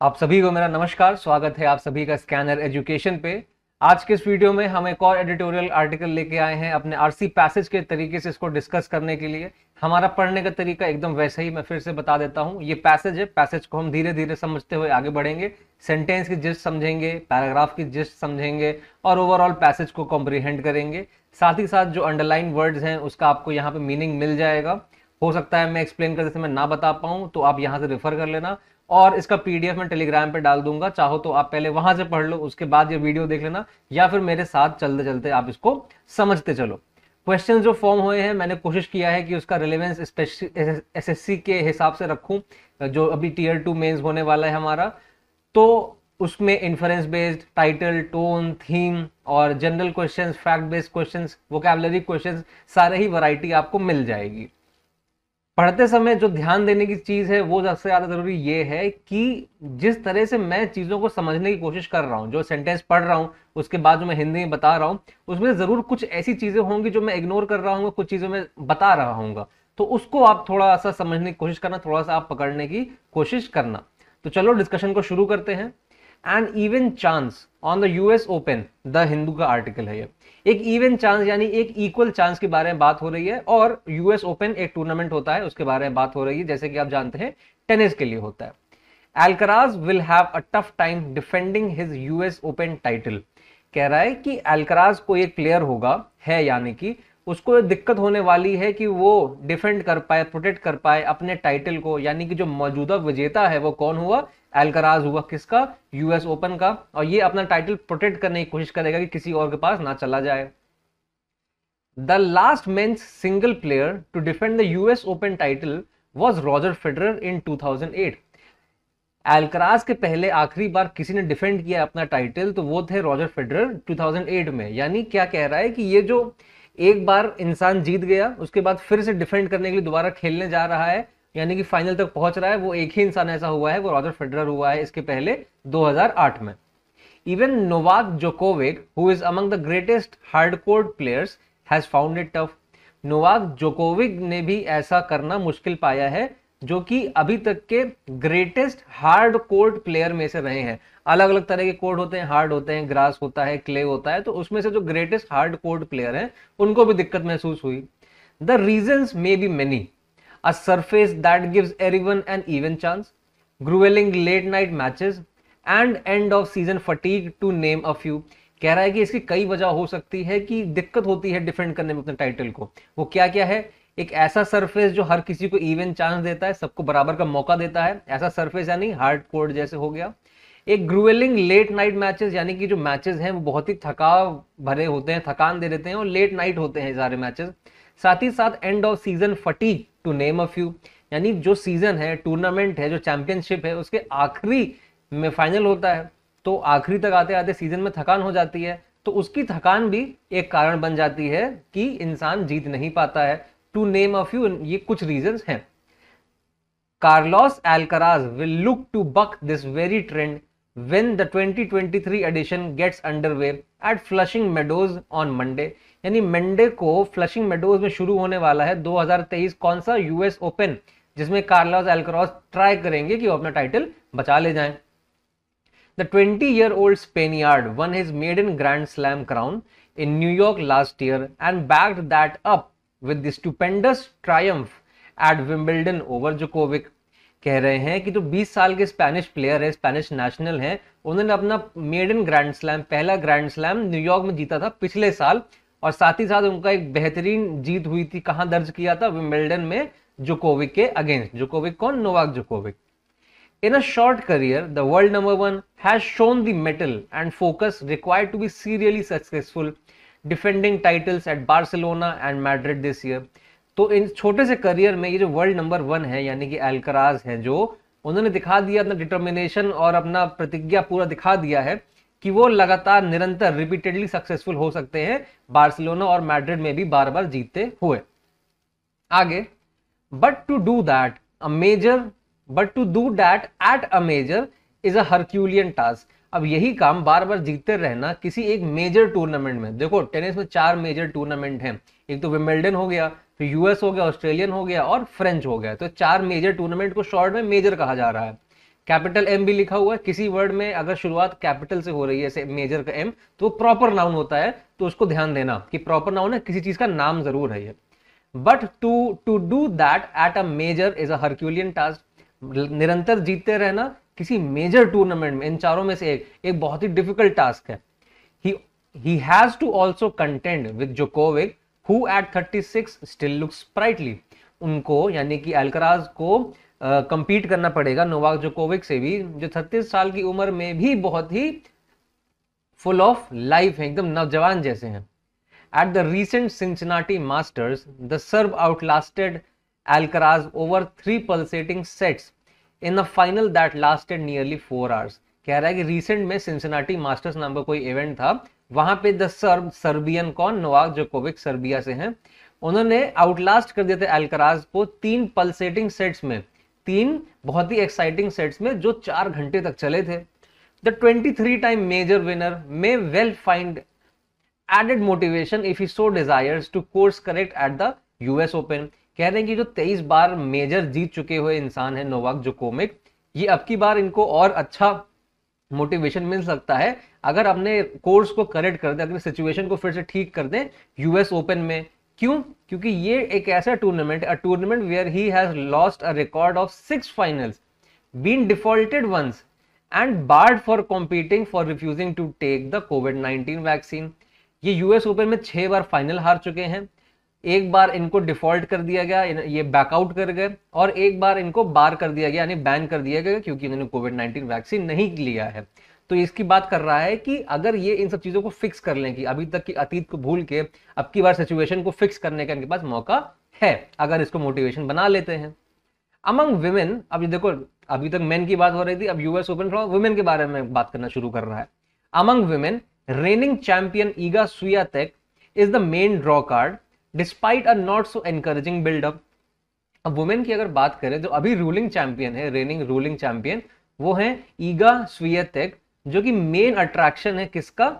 आप सभी को मेरा नमस्कार। स्वागत है आप सभी का स्कैनर एजुकेशन पे। आज के इस वीडियो में हम एक और एडिटोरियल आर्टिकल लेके आए हैं अपने आरसी पैसेज के तरीके से इसको डिस्कस करने के लिए। हमारा पढ़ने का तरीका एकदम वैसा ही मैं फिर से बता देता हूँ। ये पैसेज है, पैसेज को हम धीरे धीरे समझते हुए आगे बढ़ेंगे। सेंटेंस की जिस्ट समझेंगे, पैराग्राफ की जिस्ट समझेंगे और ओवरऑल पैसेज को कॉम्प्रीहेंड करेंगे। साथ ही साथ जो अंडरलाइन वर्ड्स हैं उसका आपको यहाँ पे मीनिंग मिल जाएगा। हो सकता है मैं एक्सप्लेन करते समय ना बता पाऊँ तो आप यहाँ से रेफर कर लेना, और इसका पीडीएफ मैं टेलीग्राम पे डाल दूंगा। चाहो तो आप पहले वहां से पढ़ लो, उसके बाद ये वीडियो देख लेना, या फिर मेरे साथ चलते चलते आप इसको समझते चलो। क्वेश्चंस जो फॉर्म हुए हैं मैंने कोशिश किया है कि उसका रिलेवेंस एसएससी के हिसाब से रखूं, जो अभी टीयर 2 मेंस होने वाला है हमारा। तो उसमें inference based, title, tone, theme और general questions, fact based questions, vocabulary questions, सारे ही वैरायटी आपको मिल जाएगी। पढ़ते समय जो ध्यान देने की चीज है वो सबसे ज्यादा जरूरी ये है कि जिस तरह से मैं चीजों को समझने की कोशिश कर रहा हूँ, जो सेंटेंस पढ़ रहा हूँ उसके बाद जो मैं हिंदी में बता रहा हूँ, उसमें जरूर कुछ ऐसी चीजें होंगी जो मैं इग्नोर कर रहा हूँ, कुछ चीजें मैं बता रहा हूँ। तो उसको आप थोड़ा सा समझने की कोशिश करना, थोड़ा सा आप पकड़ने की कोशिश करना। तो चलो डिस्कशन को शुरू करते हैं। An even chance on the US Open, the Hindu का आर्टिकल है ये। एक इवन चांस यानी एक इक्वल चांस के बारे में बात हो रही है, और यूएस ओपन एक टूर्नामेंट होता है उसके बारे में बात हो रही है, जैसे कि आप जानते हैं टेनिस के लिए होता है। Alcaraz will have a tough time defending his US Open title. कह रहा है कि अल्कराज को एक प्लेयर होगा है, यानी कि उसको दिक्कत होने वाली है कि वो डिफेंड कर पाए, प्रोटेक्ट कर पाए अपने टाइटल को, यानी कि जो मौजूदा विजेता है वो कौन हुआ? अल्कराज हुआ। किसका? यूएस ओपन का। और ये अपना टाइटल प्रोटेक्ट करने की कोशिश करेगा कि किसी और के पास ना चला जाए। The last men's single player to defend the US Open title was Roger Federer in 2008। Alcaraz के पहले आखिरी बार किसी ने डिफेंड किया अपना टाइटल तो वो थे रॉजर फेडरर 2008 में। यानी क्या कह रहा है कि ये जो एक बार इंसान जीत गया उसके बाद फिर से डिफेंड करने के लिए दोबारा खेलने जा रहा है, यानी कि फाइनल तक पहुंच रहा है, वो एक ही इंसान ऐसा हुआ है, वो रॉजर फेडरर हुआ है इसके पहले 2008 में। Even Novak Djokovic, who is among the greatest hardcore players, has found it tough. Novak Djokovic ने भी ऐसा करना मुश्किल पाया है, जो कि अभी तक के ग्रेटेस्ट हार्ड कोर्ट प्लेयर में से रहे हैं। अलग अलग तरह के कोर्ट होते हैं, हार्ड होते हैं, ग्रास होता है, क्ले होता है, तो उसमें से जो ग्रेटेस्ट हार्ड कोर्ट प्लेयर हैं उनको भी दिक्कत महसूस हुई। The reasons may be many. A surface that gives everyone an even chance, gruelling late night matches and end of season fatigue, to name a few. कह रहा है कि इसकी कई वजह हो सकती है कि दिक्कत होती है डिफेंड करने में अपने टाइटल को। वो क्या क्या है? एक ऐसा सरफेस जो हर किसी को इवन चांस देता है, सबको बराबर का मौका देता है, ऐसा सरफेस यानी हार्ड कोर्ट जैसे हो गया। एक ग्रुएलिंग लेट नाइट मैचेस, यानी कि जो मैचेस हैं वो बहुत ही थकाव भरे होते हैं, थकान दे देते हैं और लेट नाइट होते हैं सारे मैचेस। साथ ही साथ end of season fatigue, to name a few, यानी जो सीजन है, टूर्नामेंट है, जो चैंपियनशिप है, उसके आखिरी में फाइनल होता है, तो आखिरी तक आते आते सीजन में थकान हो जाती है, तो उसकी थकान भी एक कारण बन जाती है कि इंसान जीत नहीं पाता है। टू नेम अ फ्यू, ये कुछ रीजंस हैं। Carlos Alcaraz will look to buck this very trend when the 2023 edition gets underway at Flushing Meadows on Monday। यानी मंडे को फ्लशिंग मेडोज में शुरू होने वाला है 2023 कौन सा? यूएस ओपन, जिसमें कार्लोस अल्कराज ट्राई करेंगे कि वो अपना टाइटल बचा ले जाएं। The 20-year-old Spaniard won his maiden Grand Slam crown in New York last year and backed that up with the stupendous triumph at Wimbledon over Djokovic। कह रहे हैं कि जो 20 साल के स्पेनिश प्लेयर है, स्पेनिश नेशनल है, उन्होंने अपना मेडन ग्रैंड स्लैम, पहला ग्रैंड स्लैम न्यूयॉर्क में जीता था पिछले साल, और साथ ही साथ उनका एक बेहतरीन जीत हुई थी, कहां दर्ज किया था? विंबलडन में, जोकोविक के अगेंस्ट। जोकोविक कौन? Novak Djokovic. In a short career, the world number one has shown the mettle and focus required to be serially successful, defending titles at Barcelona and Madrid this year। तो इन छोटे से career में ये जो world number 1 है, यानी कि Alcaraz है, जो उन्होंने दिखा दिया अपना डिटर्मिनेशन और अपना प्रतिज्ञा पूरा दिखा दिया है कि वो लगातार निरंतर रिपीटेडली सक्सेसफुल हो सकते हैं, बार्सिलोना और मैड्रिड में भी बार बार जीतते हुए। आगे, but to do that a major but to do that at a major is a herculean task. अब यही काम बार बार जीतते रहना किसी एक मेजर टूर्नामेंट में, देखो टेनिस में 4 मेजर टूर्नामेंट हैं, एक तो विंबलडन हो गया, फिर यूएस हो गया, ऑस्ट्रेलियन हो गया और फ्रेंच हो गया, तो 4 मेजर टूर्नामेंट को शॉर्ट में मेजर कहा जा रहा है। कैपिटल एम भी लिखा हुआ है, किसी वर्ड में अगर शुरुआत कैपिटल से हो रही है जैसे मेजर का एम, तो प्रॉपर नाउन होता है, तो उसको ध्यान देना कि प्रॉपर नाउन है, किसी चीज का नाम जरूर है ये। But to do that at a major is a herculean task. निरंतर जीतते रहना किसी मेजर टूर्नामेंट में, इन चारों में से एक बहुत ही डिफिकल्ट टास्क है। he has to also contend with Djokovic who at 36 still looks sprightly। उनको यानी कि अल्कराज को कंपीट करना पड़ेगा नोवाक जोकोविक से भी, जो 36 साल की उम्र में भी बहुत ही फुल ऑफ लाइफ है, एकदम नौजवान जैसे हैं। At the recent Cincinnati Masters, the Serb outlasted Alcaraz over 3 pulsating sets in a final that lasted nearly 4 hours। कह रहा है कि रिसेंट में सिंसिनाटी मास्टर्स नाम का कोई इवेंट था, वहां पे द सर्बियन कौन, नोवाक जोकोविक सर्बिया से हैं, उन्होंने आउटलास्ट कर दिया था अल्कराज को 3 पल्सेटिंग सेट्स में, 3 बहुत ही एक्साइटिंग सेट्स में जो 4 घंटे तक चले थे। The 23 time major winner may well find added motivation if he so desires to course correct at the US Open। कह रहे हैं कि जो 23 बार मेजर जीत चुके हुए इंसान है नोवाक जोकोविक, ये अब की बार इनको और अच्छा मोटिवेशन मिल सकता है अगर अपने कोर्स को करेक्ट कर दे, अगर सिचुएशन को फिर से ठीक कर दे यूएस ओपन में। क्यों? क्योंकि ये एक ऐसा tournament, a tournament where he has lost a record of 6 finals, been defaulted once and barred for competing for refusing to take the कोविड-19 वैक्सीन। ये यूएस ओपन में 6 बार फाइनल हार चुके हैं, एक बार इनको डिफॉल्ट कर दिया गया, ये बैकआउट कर गए, और एक बार इनको बार कर दिया गया यानी बैन कर दिया गया क्योंकि इन्होंने कोविड-19 वैक्सीन नहीं लिया है। तो इसकी बात कर रहा है कि अगर ये इन सब चीजों को फिक्स कर लें कि अभी तक की अतीत को भूल के अब की बार सिचुएशन को फिक्स करने का इनके पास मौका है, अगर इसको मोटिवेशन बना लेते हैं। अमंग विमेन, अब ये देखो अभी तक मेन की बात हो रही थी, अब यूएस ओपन थोड़ा वुमेन के बारे में बात करना शुरू कर रहा है। Among women, reigning champion Iga Swiatek is the main draw card despite a not so encouraging build up। अब वुमेन की अगर बात करें जो अभी रूलिंग चैंपियन है, रेनिंग रूलिंग चैंपियन, वो है ईगा स्वियातेक, जो कि मेन अट्रैक्शन है किसका,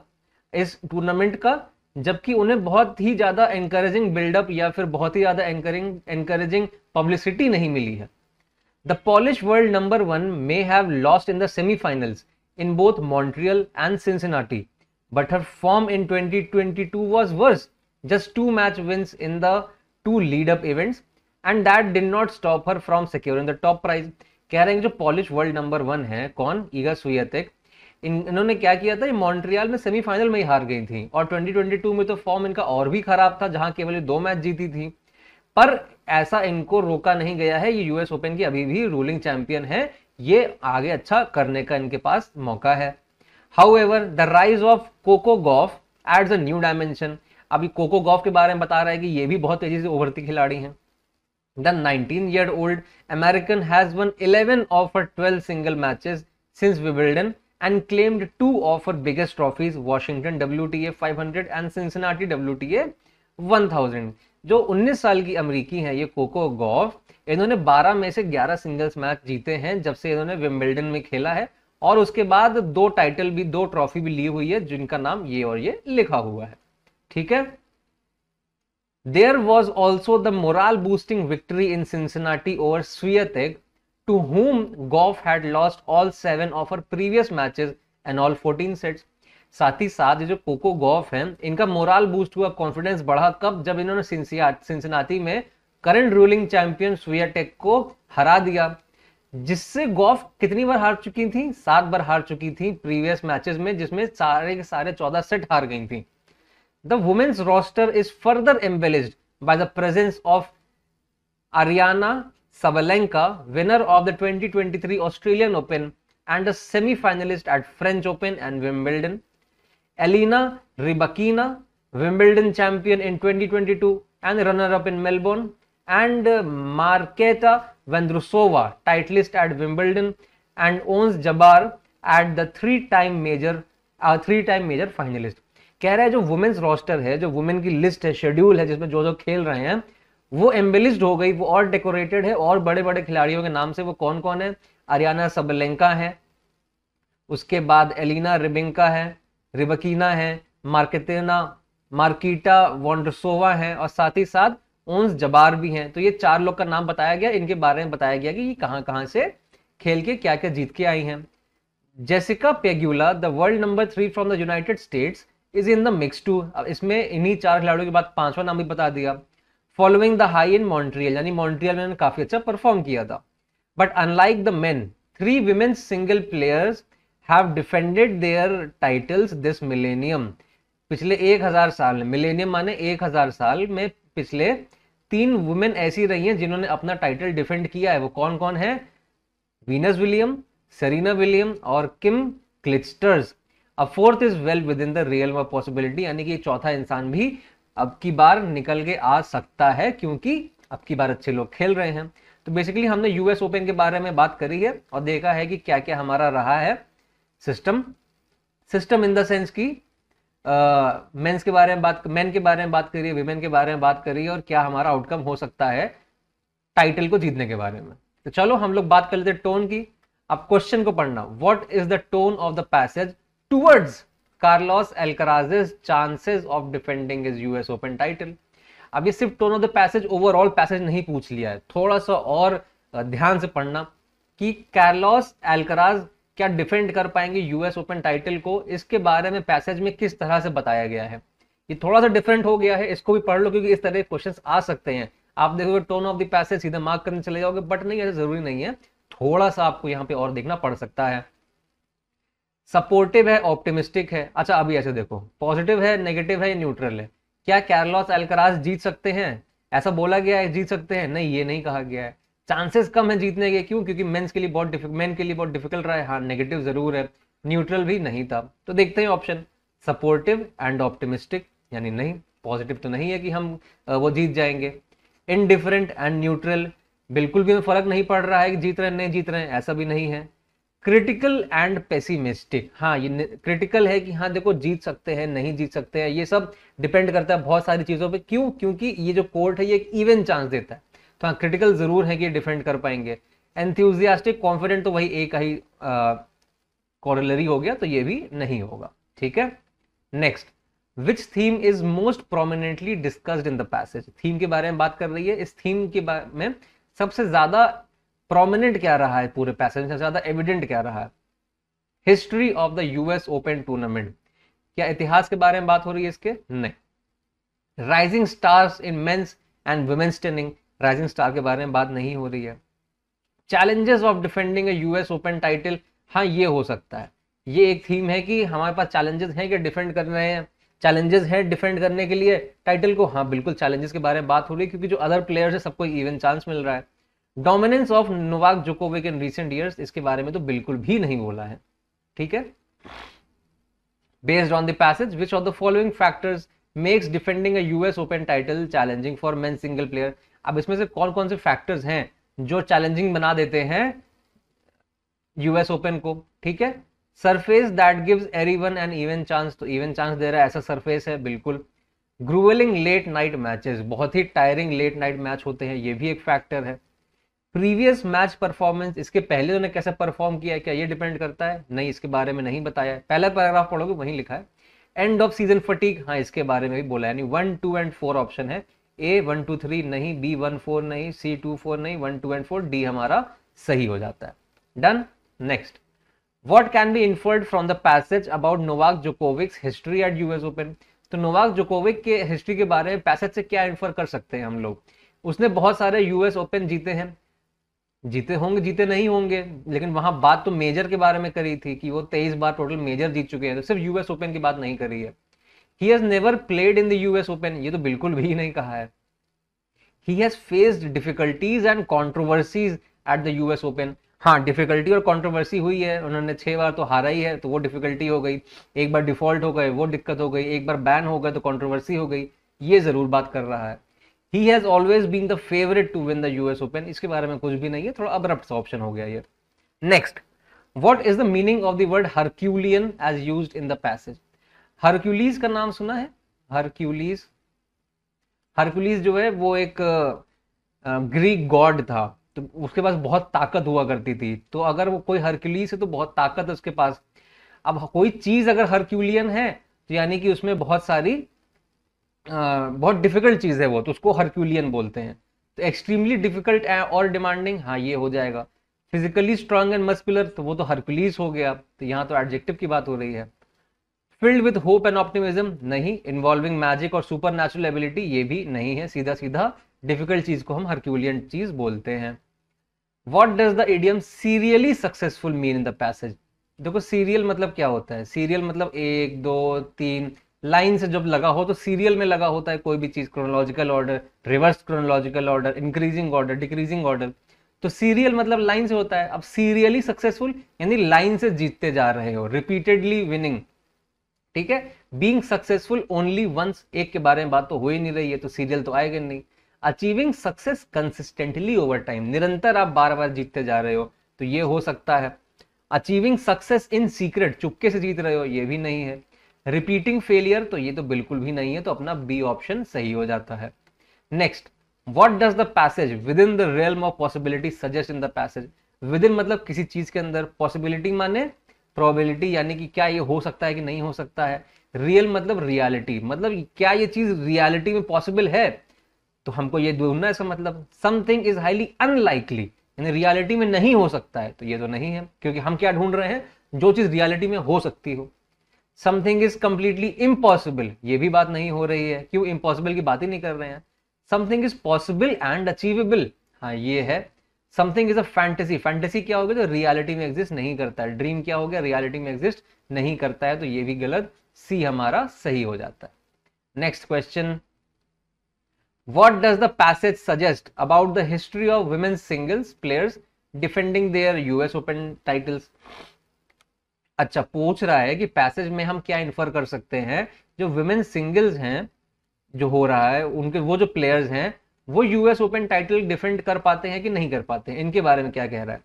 इस टूर्नामेंट का, जबकि उन्हें बहुत ही ज्यादा एनकरेजिंग बिल्डअप या फिर बहुत ही ज्यादा एनकरेजिंग पब्लिसिटी नहीं मिली है। The polish world number 1 may have lost in the semi-finals in both Montreal and Cincinnati, but her form in 2022 was worse, just 2 match wins in the 2 lead-up events, and that did not stop her from securing the top prize। कह रहे हैं जो polish world number 1 है कौन, ईगा Swiatek, इन्होंने क्या किया था, ये मॉन्ट्रियल में सेमीफाइनल में ही हार गई थी, और 2022 में तो फॉर्म इनका और भी खराब था जहां केवल 2 मैच जीती थी, पर ऐसा इनको रोका नहीं गया है, ये यूएस ओपन की अभी भी रूलिंग चैंपियन है, ये आगे अच्छा करने का इनके पास मौका है। However, the rise of Coco Gauff adds a new dimension। अभी कोको गॉफ के बारे में बता रहा है कि ये भी बहुत तेजी से उभरती खिलाड़ी हैं। The 19-year-old American has won 11 of her 12 single matches since Wimbledon and claimed 2 of her biggest trophies, Washington WTA 500 and Cincinnati WTA 1000। जो 19 साल की अमेरिकी हैं ये कोको गॉफ, इन्होंने 12 में से 11 सिंगल्स मैच जीते हैं जब से इन्होंने विंबलडन में खेला है, और उसके बाद 2 टाइटल भी, 2 ट्रॉफी भी ली हुई है जिनका नाम ये और ये लिखा हुआ है। ठीक है। There was also the morale boosting victory in Cincinnati over Swiatek, to whom Gauff had lost all 7 of her previous matches and all 14 sets। साथ ही साथ जो कोको गॉफ हैं इनका मोरल बूस्ट हुआ, कॉन्फिडेंस बढ़ा कब, जब इन्होंने सिंसिनाटी में करंट रूलिंग चैंपियन स्वियाटेक को हरा दिया, जिससे गॉफ कितनी बार हार चुकी थी, 7 बार हार चुकी थी प्रीवियस मैचेस में, जिसमें सारे के सारे 14 सेट हार गई थी। The women's roster is further embellished by the presence of Aryna Sabalenka, winner of the 2023 Australian Open and a semifinalist at French Open and Wimbledon, Elena Rybakina, Wimbledon champion in 2022 and runner-up in Melbourne, and Marketa Vondrousova, titleist at Wimbledon, and Ons Jabbar at the 3-time major finalist। कह रहा है जो women's roster है, जो women की list है, schedule है जिसमें जो जो खेल रहे हैं, वो एम्बेलिश्ड हो गई, वो और डेकोरेटेड है, और बड़े बड़े खिलाड़ियों के नाम से। वो कौन कौन है? आरियाना सबलेंका है, उसके बाद एलिना रिबिंका है, रिबकीना है, मार्किटा वोंड्रोसोवा है, और साथ ही साथ ओन्स जबार भी हैं। तो ये 4 लोग का नाम बताया गया, इनके बारे में बताया गया कि ये कहां कहां से खेल के क्या क्या जीत के आई हैं। Jessica Pegula, the world number 3 from the United States, is in the mix too. अब इसमें इन्हीं 4 खिलाड़ियों के बाद 5वां नाम भी बता दिया। Following the high in Montreal, यानी मॉन्ट्रियल में काफी अच्छा परफॉर्म किया था। But unlike the men, 3 women's single players have defended their titles this millennium. पिछले 1000 साल में, मिलेनियम माने 1000 साल में, पिछले 3 वुमेन ऐसी रही हैं जिन्होंने अपना टाइटल डिफेंड किया है। वो कौन कौन है? वीनस विलियम, सेरेना विलियम और Kim Clijsters. A fourth is well within the real of possibility, यानी कि चौथा इंसान भी अब की बार निकल के आ सकता है, क्योंकि अब की बार अच्छे लोग खेल रहे हैं। तो बेसिकली हमने यूएस ओपन के बारे में बात करी है और देखा है कि क्या क्या हमारा रहा है सिस्टम इन द सेंस की मेंस के बारे में मेन के बारे में बात करिए, विमेन के बारे में बात करिए, और क्या हमारा आउटकम हो सकता है टाइटल को जीतने के बारे में। तो चलो हम लोग बात कर लेते हैं टोन की। अब क्वेश्चन को पढ़ना, what is the tone of the passage towards Carlos Alcaraz's chances of defending his US Open title. अब ये सिर्फ tone of the passage, overall passage नहीं पूछ लिया है, थोड़ा सा और ध्यान से पढ़ना कि कार्लोस अल्कराज़ क्या डिफेंड कर पाएंगे यूएस ओपन टाइटल को, इसके बारे में पैसेज में किस तरह से बताया गया है। ये थोड़ा सा डिफरेंट हो गया है, इसको भी पढ़ लो, क्योंकि इस तरह के क्वेश्चंस आ सकते हैं। आप देखोगे टोन ऑफ द पैसेज सीधा मार्क करने चले जाओगे, बट नहीं, ऐसा जरूरी नहीं है, थोड़ा सा आपको यहाँ पे और देखना पड़ सकता है। सपोर्टिव है, ऑप्टिमिस्टिक है। अच्छा अभी ऐसे देखो, पॉजिटिव है, नेगेटिव है, न्यूट्रल है। क्या कार्लोस अल्कराज़ जीत सकते हैं? ऐसा बोला गया है जीत सकते हैं? नहीं, ये नहीं कहा गया है। चांसेस कम है जीतने के, क्यों? क्योंकि मेन के लिए बहुत डिफिकल्ट रहा है। हाँ, नेगेटिव जरूर है, न्यूट्रल भी नहीं था। तो देखते हैं ऑप्शन, सपोर्टिव एंड ऑप्टिमिस्टिक, यानी नहीं, पॉजिटिव तो नहीं है कि हम वो जीत जाएंगे। इनडिफरेंट एंड न्यूट्रल, बिल्कुल भी फर्क नहीं पड़ रहा है कि जीत रहे हैं नहीं जीत रहे हैं, ऐसा भी नहीं है। क्रिटिकल एंड पेसिमिस्टिक, हाँ ये क्रिटिकल है कि हाँ देखो जीत सकते हैं नहीं जीत सकते हैं, ये सब डिपेंड करता है बहुत सारी चीजों पे। क्यों? क्योंकि ये जो कोर्ट है ये एक इवन चांस देता है। तो हाँ, क्रिटिकल जरूर है कि ये डिफेंड कर पाएंगे। एंथ्यूजियास्टिक, कॉन्फिडेंट, तो वही एक ही कोरोलरी हो गया, तो ये भी नहीं होगा। ठीक है, next, which theme is most prominently discussed in the passage. Theme के बारे में बात कर रही है, इस थीम के बारे में सबसे ज्यादा प्रोमिनेंट क्या रहा है पूरे पैसेज में, सबसे ज्यादा एविडेंट क्या रहा है? History of the US open tournament. क्या इतिहास के बारे में बात हो रही है इसके? नहीं। Rising stars in men's and women's tennis, rising star के बारे में बात नहीं हो रही है। Challenges of defending a US Open title, हाँ ये हो सकता है, ये एक थीम है कि हमारे पास चैलेंजेस हैं कि डिफेंड कर रहे हैं, चैलेंजेस हैं डिफेंड करने के लिए टाइटल को। हाँ बिल्कुल, चैलेंजेस के बारे में बात हो रही है, क्योंकि जो अदर प्लेयर्स है सबको इवन चांस मिल रहा है। Dominance of Novak Djokovic in recent years, इसके बारे में तो बिल्कुल भी नहीं बोला है। ठीक है, based on the passage which of the following factors makes defending a US Open title challenging for men single player. अब इसमें से कौन कौन से फैक्टर्स हैं जो चैलेंजिंग बना देते हैं यूएस ओपन को? ठीक है, surface that gives everyone an even chance, तो इवन चांस दे रहा है ऐसा सरफेस है बिल्कुल। ग्रूवलिंग लेट नाइट मैचेस, बहुत ही टायरिंग लेट नाइट मैच होते हैं, ये भी एक फैक्टर है। प्रीवियस मैच परफॉर्मेंस, इसके पहले उन्होंने कैसे परफॉर्म किया है, क्या ये डिपेंड करता है? नहीं, इसके बारे में नहीं बताया है, पहला पैराग्राफ पढ़ोगे वहीं लिखा है। एंड ऑफ सीजन फटीग, हाँ इसके बारे में भी बोला है, यानी 1, 2 एंड 4 ऑप्शन है। A 1, 2, 3 नहीं, B 1, 4 नहीं, C 2, 4 नहीं, 1, 2 एंड 4, D हमारा सही हो जाता है। Done. Next, what can be inferred from the passage about Novak Djokovic's history at US Open. तो नोवाक जोकोविक के हिस्ट्री के बारे में पैसेज से क्या इन्फर कर सकते हैं हम लोग? उसने बहुत सारे यूएस ओपन जीते हैं, जीते होंगे जीते नहीं होंगे, लेकिन वहां बात तो मेजर के बारे में करी थी कि वो 23 बार टोटल मेजर जीत चुके हैं, तो सिर्फ यूएस ओपन की बात नहीं करी है। He has never played in the US Open, ये तो बिल्कुल भी नहीं कहा है। He has faced difficulties and controversies at the US Open, हाँ डिफिकल्टी और कंट्रोवर्सी हुई है, उन्होंने 6 बार तो हारा ही है, तो वो डिफिकल्टी हो गई। एक बार डिफॉल्ट हो गए, वो दिक्कत हो गई। एक बार बैन हो गए तो कंट्रोवर्सी हो गई, ये जरूर बात कर रहा है। He has always been the favorite to win the US Open, इसके बारे में कुछ भी नहीं है, थोड़ा अब्रप्ट सा ऑप्शन हो गया ये। Next, what is the meaning of the word Herculean as used in the passage? हरक्यूलीज का नाम सुना है? हरक्यूलीज, हरक्यूलीज जो है वो एक ग्रीक गॉड था, तो उसके पास बहुत ताकत हुआ करती थी। तो अगर वो कोई हरक्यूलीज है तो बहुत ताकत है उसके पास। अब कोई चीज अगर हरक्यूलियन है तो यानी कि उसमें बहुत सारी बहुत डिफिकल्ट चीज है वो, तो उसको हरक्यूलियन बोलते हैं। तो एक्सट्रीमली डिफिकल्ट और डिमांडिंग, हाँ ये हो जाएगा। फिजिकली स्ट्रांग एंड मस्कुलर, तो वो तो हरकुलिस हो गया, तो यहाँ तो एडजेक्टिव की बात हो रही है। Filled with hope and optimism, नहीं। इन्वॉल्विंग मैजिक और सुपर नेचुरल एबिलिटी, ये भी नहीं है, सीधा सीधा डिफिकल्ट चीज को हम हरक्यूलियन चीज बोलते हैं। What does the idiom serially successful mean in the passage? देखो सीरियल मतलब क्या होता है, सीरियल मतलब 1 2 3 लाइन से जब लगा हो तो सीरियल में लगा होता है कोई भी चीज, chronological order, reverse chronological order, increasing order, decreasing order. तो सीरियल मतलब लाइन से होता है। अब सीरियली सक्सेसफुल यानी लाइन से जीतते जा रहे हो, रिपीटेडली विनिंग, ठीक है। बीइंग सक्सेसफुल ओनली वंस, एक के बारे में बात तो हो ही नहीं रही है, तो सीरियल तो आएगा नहीं। Achieving success consistently over time, निरंतर आप बार बार जीतते जा रहे हो, तो ये हो सकता है। अचीविंग सक्सेस इन सीक्रेट, चुपके से जीत रहे हो, ये भी नहीं है। रिपीटिंग फेलियर, तो ये तो बिल्कुल भी नहीं है, तो अपना बी ऑप्शन सही हो जाता है। Next, what does the passage with in the realm of possibility suggest in the passage? With in मतलब किसी चीज के अंदर, पॉसिबिलिटी माने प्रोबेबिलिटी, यानी कि क्या ये हो सकता है कि नहीं हो सकता है। रियल मतलब रियलिटी, मतलब क्या ये चीज रियलिटी में पॉसिबल है, तो हमको ये ढूंढना है इसका मतलब। समथिंग इज हाईली अनलाइकली, यानी रियलिटी में नहीं हो सकता है, तो ये तो नहीं है, क्योंकि हम क्या ढूंढ रहे हैं, जो चीज रियलिटी में हो सकती हो। समथिंग इज कंप्लीटली इम्पॉसिबल, ये भी बात नहीं हो रही है, क्यों, इम्पॉसिबल की बात ही नहीं कर रहे हैं। Something is possible and achievable, हाँ ये है। Something is a fantasy, fantasy क्या हो गया, तो रियलिटी में एग्जिस्ट नहीं करता है। ड्रीम क्या हो गया, रियलिटी में एग्जिस्ट नहीं करता है, तो ये भी गलत, सी हमारा सही हो जाता है। Next question, what does the passage suggest about the history of women's singles players defending their US Open titles? अच्छा, पूछ रहा है कि पैसेज में हम क्या इन्फर कर सकते हैं, जो वुमेन सिंगल्स हैं जो हो रहा है, उनके वो जो प्लेयर्स हैं वो यूएस ओपन टाइटल डिफेंड कर पाते हैं कि नहीं कर पाते हैं, इनके बारे में क्या कह रहा है।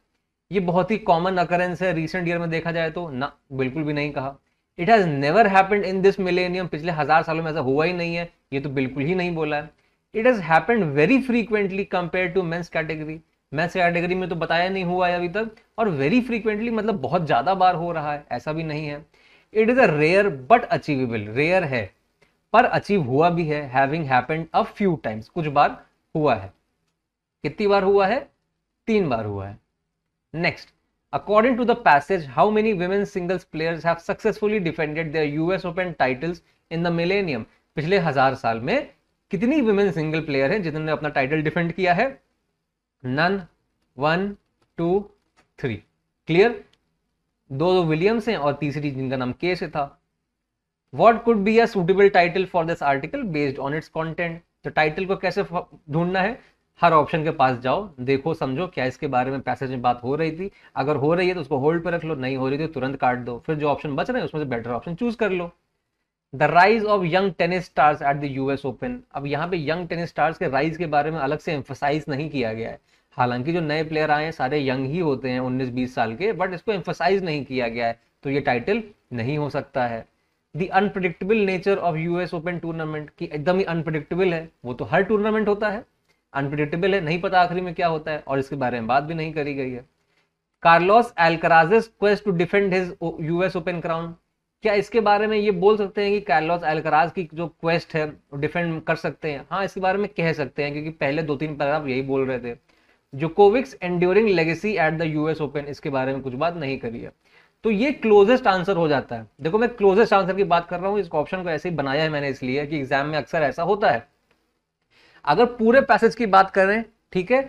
ये बहुत ही कॉमन अकरेंस है रिसेंट ईयर में देखा जाए तो, ना बिल्कुल भी नहीं कहा। It has never happened in this millennium, पिछले 1000 सालों में ऐसा हुआ ही नहीं है, ये तो बिल्कुल ही नहीं बोला है। It has happened very frequently compare to men's category, men's category में तो बताया नहीं हुआ है अभी तक, और वेरी फ्रीक्वेंटली मतलब बहुत ज्यादा बार हो रहा है, ऐसा भी नहीं है। It is a rare but achievable, rare है पर अचीव हुआ भी है। Having happened a few times, कुछ बार हुआ है। कितनी बार हुआ है, 3 बार हुआ है। Next, according to the passage how many women singles players have successfully defended their US Open titles in the millennium? पिछले 1000 साल में कितनी वुमेन सिंगल प्लेयर हैं जिन्होंने अपना टाइटल डिफेंड किया है? None, 1 2 3, clear. दो विलियम्स हैं और तीसरी जिनका नाम के से था। What could be a suitable title for this article based on its content? तो टाइटल को कैसे ढूंढना है, हर ऑप्शन के पास जाओ, देखो समझो क्या इसके बारे में पैसेज में बात हो रही थी। अगर हो रही है तो उसको होल्ड पर रख लो, नहीं हो रही तो तुरंत काट दो, फिर जो ऑप्शन बच रहे हैं उसमें से बेटर ऑप्शन चूज कर लो। The rise of young tennis stars at the US Open, अब यहाँ पे यंग टेनिस स्टार्स के राइज के बारे में अलग से एम्फोसाइज नहीं किया गया है। हालांकि जो नए प्लेयर आए हैं सारे यंग ही होते हैं, 19-20 साल के, बट इसको एम्फोसाइज नहीं किया गया है, तो ये टाइटल नहीं हो सकता है। The unpredictable nature of US open tournament, की एकदम ही अनप्रिडिक्टेबल है, वो तो हर टूर्नामेंट होता है, अनप्रिडिक्टेबल है, नहीं पता आखिरी में क्या होता है, और इसके बारे में बात भी नहीं करी गई है। Carlos Alcaraz's quest to defend his US Open crown, क्या इसके बारे में ये बोल सकते हैं कि कार्लोस अल्कराज की जो क्वेस्ट है वो डिफेंड कर सकते हैं? हाँ, इसके बारे में कह सकते हैं, क्योंकि पहले 2-3 पैराग्राफ यही बोल रहे थे। Djokovic's enduring legacy at the US Open, इसके बारे में कुछ बात नहीं करी है, तो ये क्लोजेस्ट आंसर हो जाता है। देखो मैं क्लोजेस्ट आंसर की बात कर रहा हूँ, इस ऑप्शन को ऐसे ही बनाया है मैंने इसलिए कि एग्जाम में अक्सर ऐसा होता है, अगर पूरे पैसेज की बात करें, ठीक है,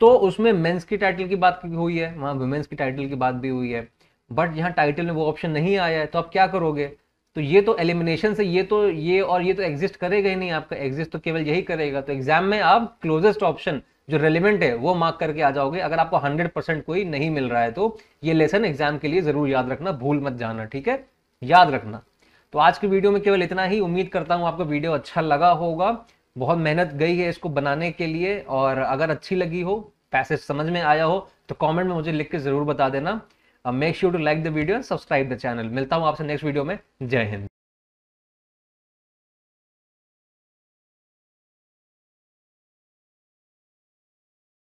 तो उसमें मेंस की टाइटल की बात हुई है, वहां वुमेन्स की टाइटल की बात भी हुई है, बट यहाँ टाइटल में वो ऑप्शन नहीं आया है, तो आप क्या करोगे? तो ये तो एलिमिनेशन से ये तो ये और ये तो एग्जिस्ट करेगा ही नहीं, आपका एग्जिस्ट तो केवल यही करेगा। तो एग्जाम में आप क्लोजेस्ट ऑप्शन जो रेलिवेंट है वो मार्क करके आ जाओगे, अगर आपको 100% कोई नहीं मिल रहा है तो। ये लेसन एग्जाम के लिए जरूर याद रखना, भूल मत जाना, ठीक है, याद रखना। तो आज की वीडियो में केवल इतना ही, उम्मीद करता हूँ आपको वीडियो अच्छा लगा होगा। बहुत मेहनत गई है इसको बनाने के लिए, और अगर अच्छी लगी हो, पैसेज समझ में आया हो, तो कमेंट में मुझे लिख के जरूर बता देना। Make sure to like the video and subscribe the channel. मिलता हूँ आपसे नेक्स्ट वीडियो में। जय हिंद।